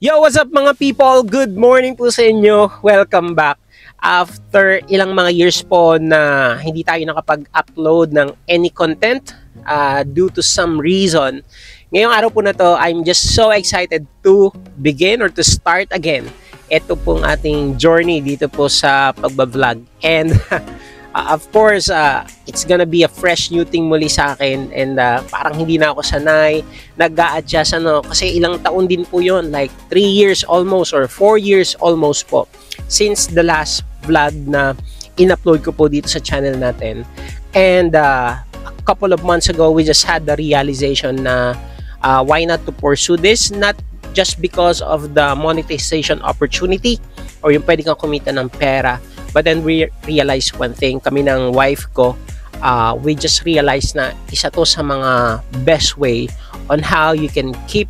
Yo, what's up mga people? Good morning po sa inyo. Welcome back. After ilang mga years po na hindi tayo nakapag-upload ng any content due to some reason, ngayong araw po na to, I'm just so excited to begin or to start again. Ito pong ating journey dito po sa pagbablog. And of course, it's gonna be a fresh new thing muli sa akin and parang hindi na ako sanay, nag-a-adjust kasi ilang taon din po yon, like 3 years almost or 4 years almost po since the last vlog na in-upload ko po dito sa channel natin. And a couple of months ago, we just had the realization na why not to pursue this, not just because of the monetization opportunity or yung pwede kang kumita ng pera. But then we realized one thing, kami ng wife ko, we just realized na isa to sa mga best way on how you can keep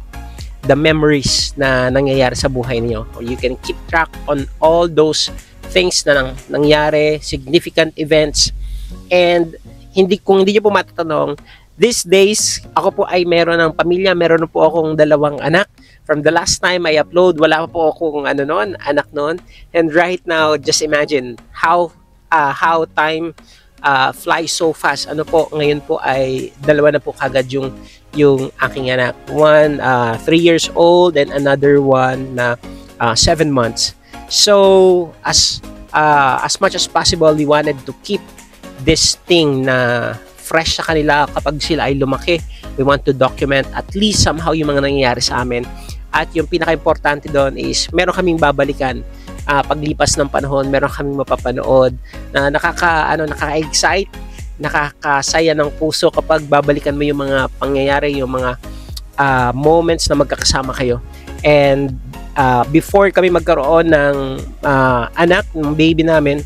the memories na nangyayari sa buhay niyo. Or you can keep track on all those things na nangyari, significant events. And kung hindi niyo po matatanong, these days, ako po ay meron ng pamilya, meron po akong 2 anak. From the last time I upload, wala pa po akong anak noon. And right now, just imagine how time flies so fast. Ngayon po ay 2 na po kagad yung aking anak. One 3 years old and another one na 7 months. So as much as possible, we wanted to keep this thing na fresh sa kanila kapag sila ay lumaki. We want to document at least somehow yung mga nangyayari sa amin. At yung pinaka-importante doon is meron kaming babalikan paglipas ng panahon, meron kaming mapapanood na nakaka-excite, nakakasaya ng puso kapag babalikan mo yung mga pangyayari, yung mga moments na magkakasama kayo. And before kami magkaroon ng anak, ng baby namin,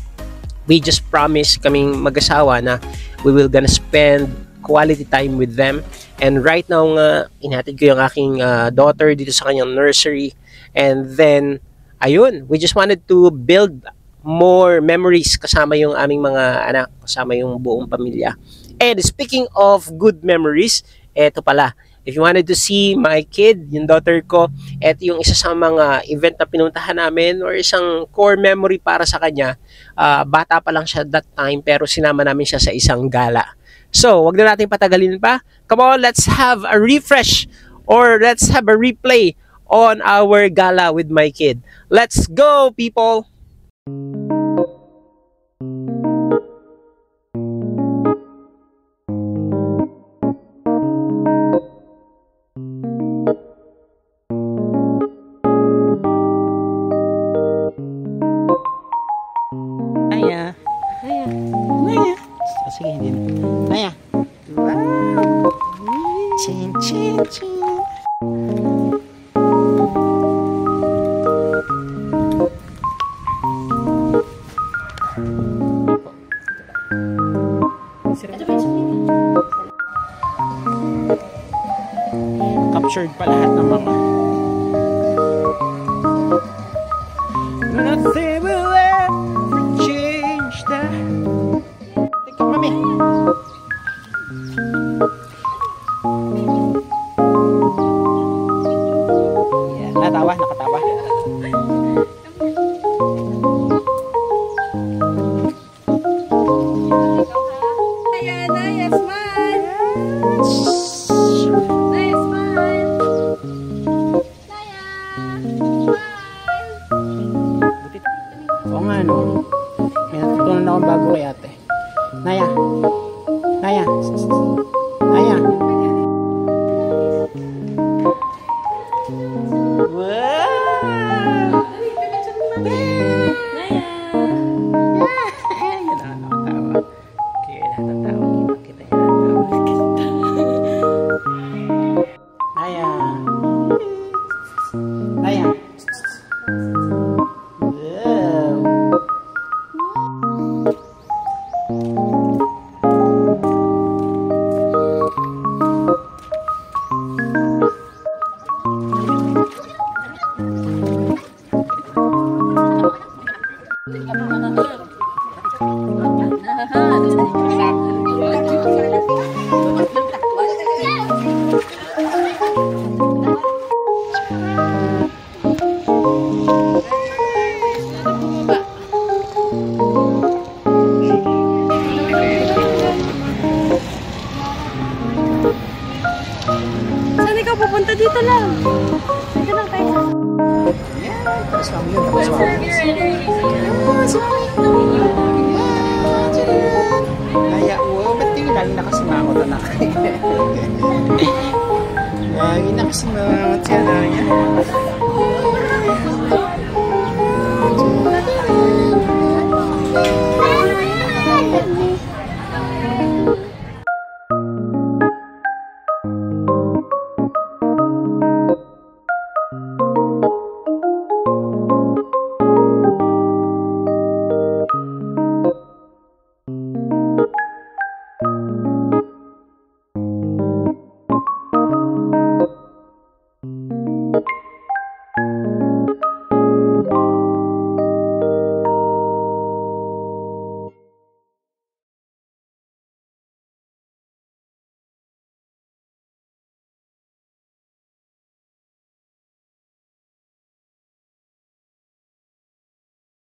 we just promised kaming mag-asawa na we will gonna spend quality time with them. And right now nga, inhatid ko yung aking daughter dito sa kanyang nursery. And then, ayun, we just wanted to build more memories kasama yung aming mga anak, kasama yung buong pamilya. And speaking of good memories, eto pala, if you wanted to see my kid, yung daughter ko, eto yung isa sa mga event na pinuntahan namin or isang core memory para sa kanya. Bata pa lang siya that time pero sinama namin siya sa isang gala. So, wag na natin patagalin pa. Come on, let's have a refresh or let's have a replay on our gala with my kid. Let's go, people! Aya. Aya. Aya. Sige, hindi. Aya. Wow. Chin, chin, chin. Captured pa lahat ng mga nothing will ever change that. Teka, mami. Yeah, nakatawa. Naya, smile. Naya, smile. Naya, smile. Oo nga, no? May natutunan akong bago kay ate. Naya. Naya. Naya. Wow! Naya. Naya. Naya. yun. Tapos Conserve your energy. Naya, wow, ba't yung lagi nakasimangot anak? Lagi nakasimangot siya, Naya.